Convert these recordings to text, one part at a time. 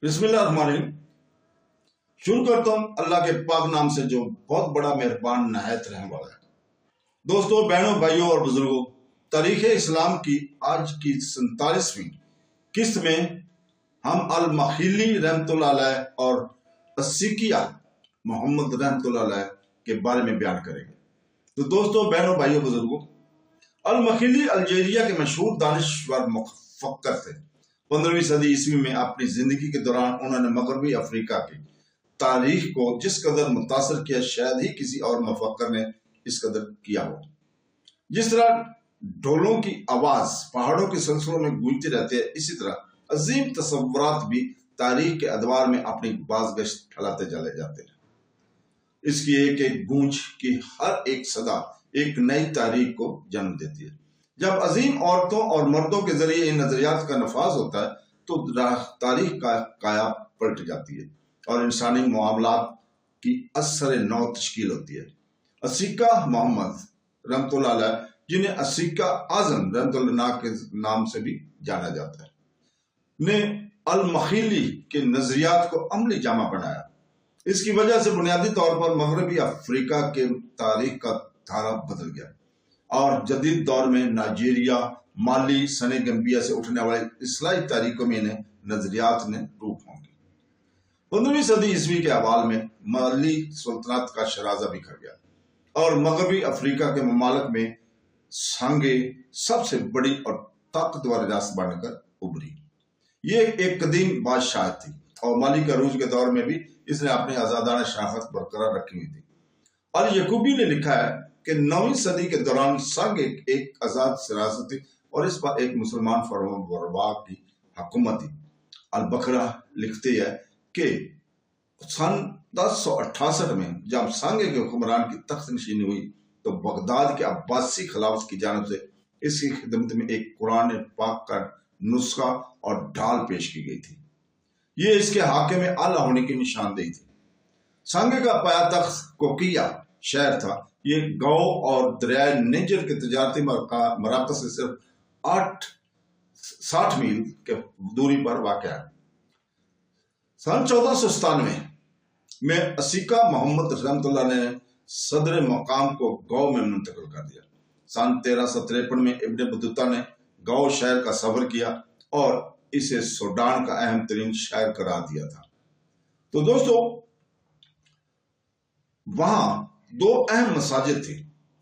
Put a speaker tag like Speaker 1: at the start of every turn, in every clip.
Speaker 1: بسم اللہ الرحمن الرحیم۔ شروع کرتا ہوں اللہ کے پاک نام سے جو بہت بڑا مہربان نہایت رحم والا ہے۔ دوستو، بہنوں، بھائیوں اور بزرگوں، تاریخ اسلام کی آج کی 47ویں قسط میں ہم المخیلی رحمۃ اللہ علیہ اور السیکیہ محمد رحمۃ اللہ علیہ کے بارے میں بیان کریں گے۔ تو دوستو، بہنوں، بھائیوں، بزرگوں، المخیلی الجیریا کے مشہور دانشور مفکر تھے۔ 15ویں صدی عیسوی میں اپنی زندگی کے دوران انہوں نے مغربی افریقہ کی تاریخ کو جس قدر متاثر کیا، شاید ہی کسی اور مفکر نے اس قدر کیا ہو۔ جس طرح ڈھولوں کی آواز پہاڑوں کے سلسلوں میں گونجتی رہتی ہے، اسی طرح عظیم تصورات بھی تاریخ کے ادوار میں اپنی بازگشت پھیلاتے چلے جاتے ہیں۔ اس کی ایک ایک گونج کی ہر ایک صدا ایک نئی تاریخ کو جنم دیتی ہے۔ جب عظیم عورتوں اور مردوں کے ذریعے ان نظریات کا نفاذ ہوتا ہے تو تاریخ کا کایا پلٹ جاتی ہے اور انسانی معاملات کی اثر نو تشکیل ہوتی ہے۔ السیکہ محمد رحمۃ اللہ علیہ، جنہیں السیکہ اعظم رحمۃ اللہ کے نام سے بھی جانا جاتا ہے، نے المخیلی کے نظریات کو عملی جامہ بنایا۔ اس کی وجہ سے بنیادی طور پر مغربی افریقہ کے تاریخ کا دھارا بدل گیا اور جدید دور میں نائجیریا، مالی، سینیگمبیا سے اٹھنے والی اصلاحی تاریخوں میں انہیں نظریات نے روپ ہوں گے۔ 15ویں صدی عیسوی کے اوائل میں مالی سلطنت کا شرازہ بکھر گیا اور مغربی افریقہ کے ممالک میں سانگے سب سے بڑی اور طاقتور ریاست بن کر ابھری۔ یہ ایک قدیم بادشاہ تھی اور مالی کے عروج کے دور میں بھی اس نے اپنی آزادانہ شناخت برقرار رکھی ہوئی تھی۔ الیعقوبی نے لکھا ہے کہ 9ویں صدی کے دوران سانگے ایک آزاد ریاست تھی اور اس پر ایک مسلمان فرمانبروا کی حکومت تھی۔ البقرہ لکھتی ہے کہ سن 1068 میں جب سانگے کے حکمران کی تخت نشینی ہوئی تو بغداد کے عباسی خلافت کی جانب سے اس کی خدمت میں ایک قرآن پاک کا نسخہ اور ڈھال پیش کی گئی تھی۔ یہ اس کے حاکم اعلیٰ ہونے کی نشاندہی تھی۔ سانگے کا پایا تخت کوکیا شہر تھا۔ یہ گو اور دریائے نیجر کے تجارتی مراکز سے صرف 60 میل کے دوری پر واقع ہے۔ سن 1497 میں السیکہ محمد رحمۃ اللہ نے صدر مقام کو گو میں منتقل کر دیا۔ سن 1353 میں ابن بطوطہ نے گو شہر کا سفر کیا اور اسے سوڈان کا اہم ترین شہر قرار دیا تھا۔ تو دوستو، وہاں 2 اہم مساجد تھی۔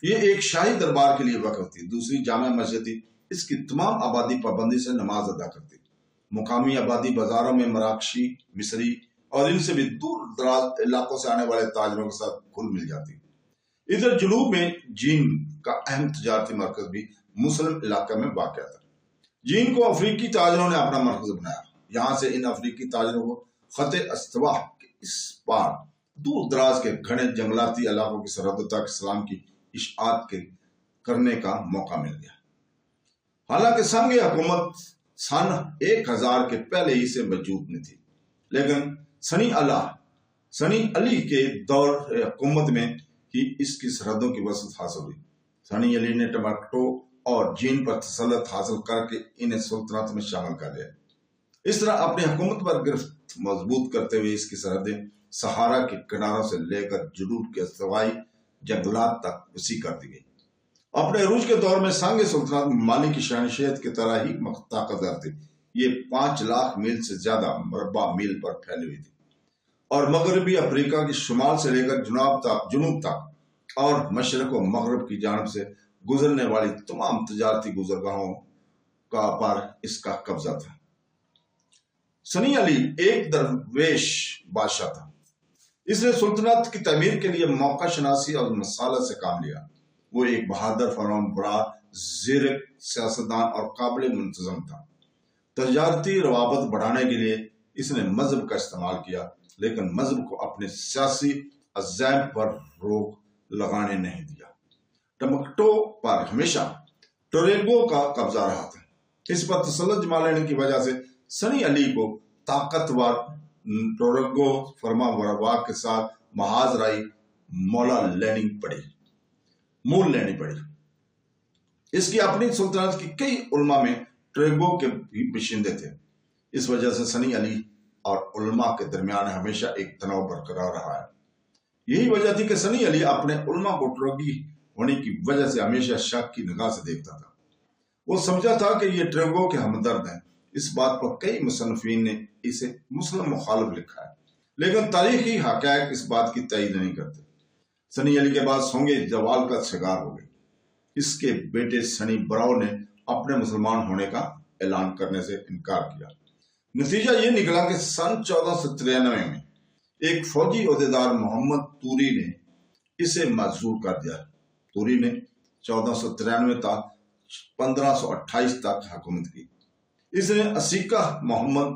Speaker 1: یہ ایک شاہی دربار کے لیے وقف تھی، دوسری جامع مسجد تھی۔ اس کی تمام آبادی پابندی سے نماز ادا کرتی۔ مقامی آبادی بازاروں میں مراکشی، مصری اور ان سے بھی دور دراز علاقوں سے آنے والے تاجروں کے ساتھ گھل مل جاتی۔ ادھر جنوب میں جین کا اہم تجارتی مرکز بھی مسلم علاقے میں واقع تھا۔ جین کو افریقی تاجروں نے اپنا مرکز بنایا۔ یہاں سے ان افریقی تاجروں کو خط استوا کے اس پار دور دراز کے گھنے جنگلاتی علاقوں کی سرحدوں تک اسلام کی اشاعت کرنے کا موقع مل گیا۔ حالانکہ سانگے حکومت سن 1000 کے پہلے ہی سے وجود میں تھی، لیکن سنی علی کے دور حکومت میں ہی اس کی سرحدوں کی وسعت حاصل ہوئی۔ سنی علی نے ٹمبکٹو اور جین پر تسلط حاصل کر کے انہیں سلطنت میں شامل کر لیا۔ اس طرح اپنی حکومت پر گرفت مضبوط کرتے ہوئے اس کی سرحدیں صحارا کے کناروں سے لے کر جنوب کے استوائی جنگلات تک وسیع کر دی گئی۔ اپنے عروج کے دور میں سانگے سلطنت مالی کی شہنشاہیت کی طرح ہی طاقتور تھی۔ یہ 5 لاکھ میل سے زیادہ مربع میل پر پھیلی ہوئی تھی اور مغربی افریقہ کی شمال سے لے کر جنوب تک اور مشرق و مغرب کی جانب سے گزرنے والی تمام تجارتی گزرگاہوں پر اس کا قبضہ تھا۔ سنی علی ایک درویش بادشاہ تھا۔ اس نے سلطنت کی تعمیر کے لیے موقع شناسی اور مسالت سے کام لیا۔ وہ ایک بہادر فرمانبروا، زیرک سیاستدان اور قابل منتظم تھا۔ تجارتی روابط بڑھانے کے لیے اس نے مذہب کا استعمال کیا، لیکن مذہب کو اپنے سیاسی عزائم پر روک لگانے نہیں دیا۔ ٹمبکٹو پر ہمیشہ ٹوریگو کا قبضہ رہا تھا۔ اس پر تسلط جما لینے کی وجہ سے سنی علی کو طاقتور ٹوریگو فرمانبروا کے ساتھ محاذ رائی مول لینی پڑی۔ اس کی اپنی سلطنت کی کئی علماء میں ٹوریگو کے بھی باشندے تھے۔ اس وجہ سے سنی علی اور علماء کے درمیان ہمیشہ ایک تناؤ برقرار رہا ہے۔ یہی وجہ تھی کہ سنی علی اپنے علماء کو ٹروگی ہونے کی وجہ سے ہمیشہ شک کی نگاہ سے دیکھتا تھا۔ وہ سمجھا تھا کہ یہ ٹروگو کے ہمدرد ہیں۔ اس بات پر کئی مصنفین نے اسے مسلم مخالف لکھا ہے، لیکن تاریخی حقائق اس بات کی تائید نہیں کرتے۔ سنی علی کے بعد سونگے زوال کا شکار ہو گئی۔ اس کے بیٹے سنی براؤ نے اپنے مسلمان ہونے کا اعلان کرنے سے انکار کیا۔ نتیجہ یہ نکلا کہ سن 1493 میں ایک فوجی عہدیدار محمد توری نے اسے معزول کر دیا۔ توری نے 1493 تا 1528 تک حکومت کی۔ اس نے عسیقہ محمد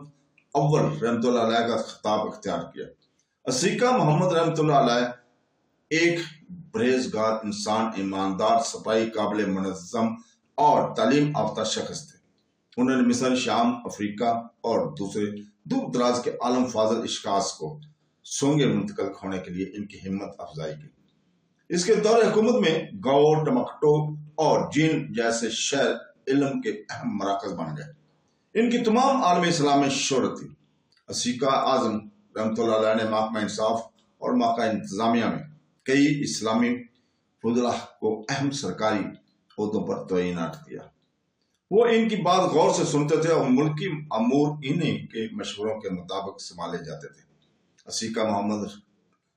Speaker 1: اول رحمۃ اللہ علیہ کا خطاب اختیار کیا۔ عسیقہ محمد رحمۃ اللہ علیہ ایک پرہیزگار انسان، ایماندار، سپاہی، قابل منظم اور تعلیم یافتہ شخص تھے۔ انہوں نے مصر، شام، افریقہ اور دوسرے دور دراز کے عالم فاضل اشخاص کو سونگے منتقل ہونے کے لیے ان کی ہمت افزائی کی۔ اس کے دور حکومت میں گاؤ، ٹمکٹو اور جین جیسے شہر علم کے اہم مراکز بن گئے۔ ان کی تمام عالم اسلام میں شہرت تھی۔ عسیقہ اعظم رحمۃ اللہ علیہ نے محکمہ انصاف اور محکمہ انتظامیہ میں کئی اسلامی فضلاء کو اہم سرکاری عہدوں پر تعینات کیا۔ وہ ان کی بات غور سے سنتے تھے اور ملکی امور انہیں کے مشوروں کے مطابق سنبھالے جاتے تھے۔ عسیقہ محمد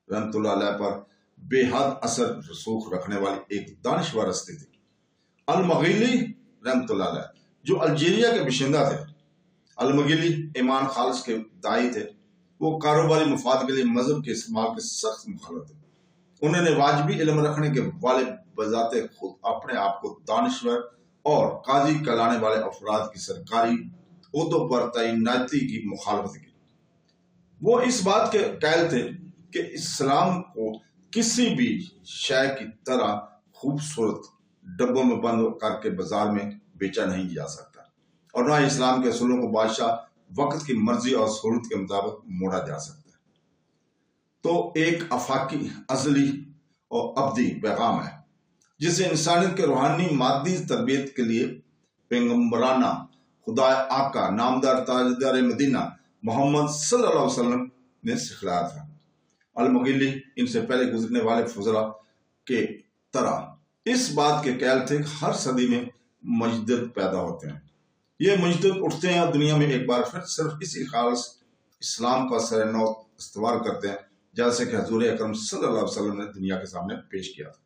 Speaker 1: رحمۃ اللہ علیہ پر بے حد اثر رسوخ رکھنے والی ایک دانشور ہستی تھی، المغیلی رحمۃ اللہ علیہ، جو الجیریا کے باشندہ تھے۔ المغیلی ایمان خالص کے داعی تھے۔ وہ کاروباری مفاد کے لیے مذہب کے استعمال کے سخت مخالف تھے۔ انہوں نے واجبی علم رکھنے کے والے بذات خود اپنے آپ کو دانشور اور قاضی کہلانے والے افراد کی سرکاری عہدوں پر تعیناتی کی مخالفت کی۔ وہ اس بات کے قائل تھے کہ اسلام کو کسی بھی شے کی طرح خوبصورت ڈبوں میں بند کر کے بازار میں بیچا نہیں جا سکتا، اور نہ اسلام کے اصولوں کو بادشاہ وقت کی مرضی اور سہولت کے مطابق موڑا جا سکتا ہے۔ تو ایک آفاقی، ازلی اور ابدی پیغام ہے جسے انسانیت کے روحانی مادی تربیت کے لیے پیغمبرانہ خدا آقا نامدار تاجدار مدینہ محمد صلی اللہ علیہ وسلم نے سکھلایا تھا۔ المغیلی ان سے پہلے گزرنے والے فضلاء کے طرح اس بات کے قائل تھے کہ ہر صدی میں مجدد پیدا ہوتے ہیں۔ یہ مجدد اٹھتے ہیں اور دنیا میں ایک بار پھر صرف اسی خالص اسلام کا سر نو استوار کرتے ہیں جیسے کہ حضور اکرم صلی اللہ علیہ وسلم نے دنیا کے سامنے پیش کیا تھا۔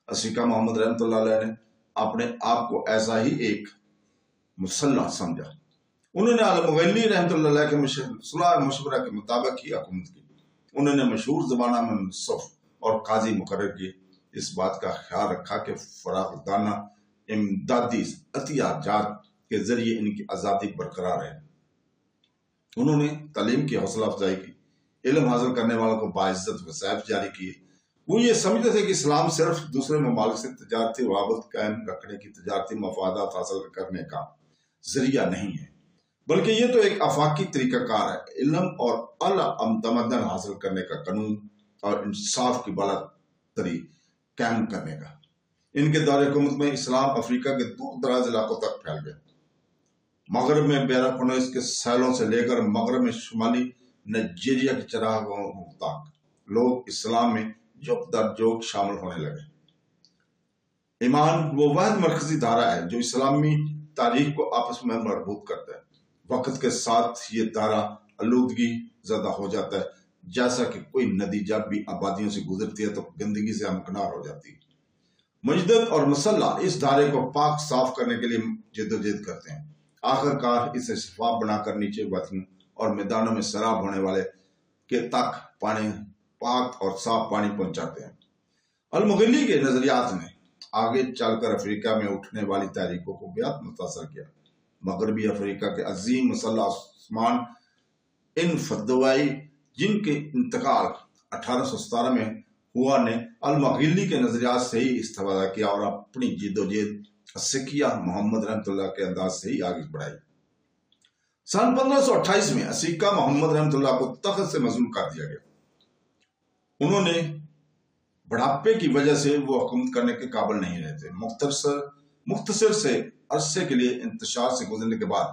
Speaker 1: عسیقہ محمد رحمۃ اللہ علیہ نے اپنے آپ کو ایسا ہی ایک مسلح سمجھا۔ انہوں نے المغیلی رحمۃ اللہ علیہ کے صلاح مشورہ کے مطابق ہی حکومت کی۔ انہوں نے مشہور زبانہ میں منصف اور قاضی مقرر کیے۔ اس بات کا خیال رکھا کہ فراغدانہ امدادی عطیہ جات کے ذریعے ان کی آزادی برقرار ہے۔ انہوں نے تعلیم کی حوصلہ افزائی کی، علم حاصل کرنے والوں کو باعزت وظائف جاری کیے۔ وہ یہ سمجھتے تھے کہ اسلام صرف دوسرے ممالک سے تجارتی روابط قائم رکھنے کی، تجارتی مفادات حاصل کرنے کا ذریعہ نہیں ہے، بلکہ یہ تو ایک آفاقی طریقہ کار ہے، علم اور اعلی تمدن حاصل کرنے کا، قانون اور انصاف کی بالا تری قائم کرنے کا۔ ان کے دور حکومت میں اسلام افریقہ کے دور دراز علاقوں تک پھیل گیا۔ مغرب میں بیراکونوس کے ساحلوں سے لے کر مغرب میں شمالی نائجیریا کے چراگاہوں تک لوگ اسلام میں جوک در جوک شامل ہونے لگے۔ ایمان وہ واحد مرکزی دھارا ہے جو اسلامی تاریخ کو آپس میں مربوط کرتا ہے۔ وقت کے ساتھ یہ دھارا آلودگی زدہ ہو جاتا ہے، جیسا کہ کوئی ندی جب بھی آبادیوں سے گزرتی ہے تو گندگی سے ہمکنار ہو جاتی ہے۔ مجدد اور مسلح اس دھارے کو پاک صاف کرنے کے لیے جدوجہد کرتے ہیں۔ آخر کار اسے شفاف بنا کر نیچے وادیوں اور میدانوں میں سیراب ہونے والے کے تک پانی، پاک اور صاف پانی پہنچاتے ہیں۔ المغیلی کے نظریات نے آگے چل کر افریقہ میں اٹھنے والی تحریکوں کو بہت متاثر کیا۔ مغربی افریقہ کے عظیم مسلح عثمان ان فدوائی، جن کے انتقال 1817 میں ہوا، نے المغیلی کے نظریات سے ہی استفادہ کیا اور اپنی جد و جہد عسیقہ محمد رحمۃ اللہ کے انداز سے ہی آگے بڑھائی۔ سن 1528 میں عسیقہ محمد رحمۃ اللہ کو تخت سے مظلوم کر دیا گیا۔ انہوں نے بڑھاپے کی وجہ سے وہ حکومت کرنے کے قابل نہیں رہتے۔ مختصر سے عرصے کے لیے انتشار سے گزرنے کے بعد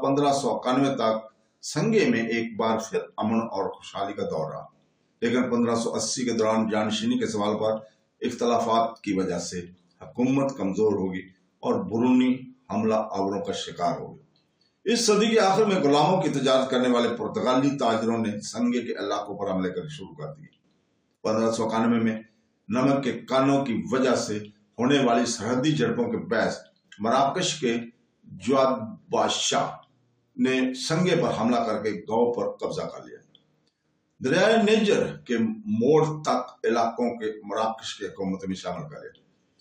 Speaker 1: 1591 تک سنگے میں ایک بار پھر امن اور خوشحالی کا دور رہا، لیکن 1580 کے دوران جانشینی کے سوال پر اختلافات کی وجہ سے حکومت کمزور ہوگی اور بیرونی حملہ آوروں کا شکار ہوگی۔ اس صدی کے آخر میں غلاموں کی تجارت کرنے والے پرتگالی تاجروں نے سنگے کے علاقوں پر حملے کرنے شروع کر دیے۔ 1591 میں نمک کے کانوں کی وجہ سے ہونے والی سرحدی جھڑپوں کے باعث مراکش کے جواد بادشاہ نے سنگے پر حملہ کر کے گاؤں پر قبضہ کر لیا۔ دریائے نیجر کے موڑ تک علاقوں کے مراکش کی حکومت میں شامل کرے۔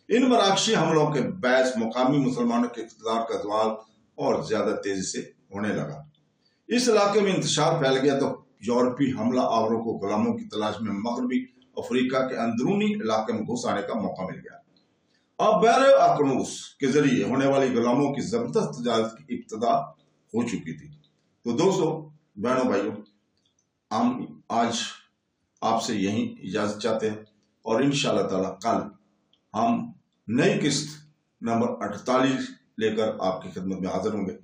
Speaker 1: ان مراکشی حملوں کے باعث مقامی مسلمانوں کے اقتدار کا زوال اور زیادہ تیزی سے ہونے لگا۔ اس علاقے میں انتشار پھیل گیا تو یورپی حملہ آوروں کو غلاموں کی تلاش میں مغربی افریقہ کے اندرونی علاقے میں گھس آنے کا موقع مل گیا۔ اب بحر اقنوس کے ذریعے ہونے والی غلاموں کی زبردست تجارت کی ابتدا ہو چکی تھی۔ تو دوستو، بہنوں بھائیوں، ہم آج آپ سے یہیں اجازت چاہتے ہیں اور انشاءاللہ تعالی کل ہم نئی قسط نمبر 48 لے کر آپ کی خدمت میں حاضر ہوں گے۔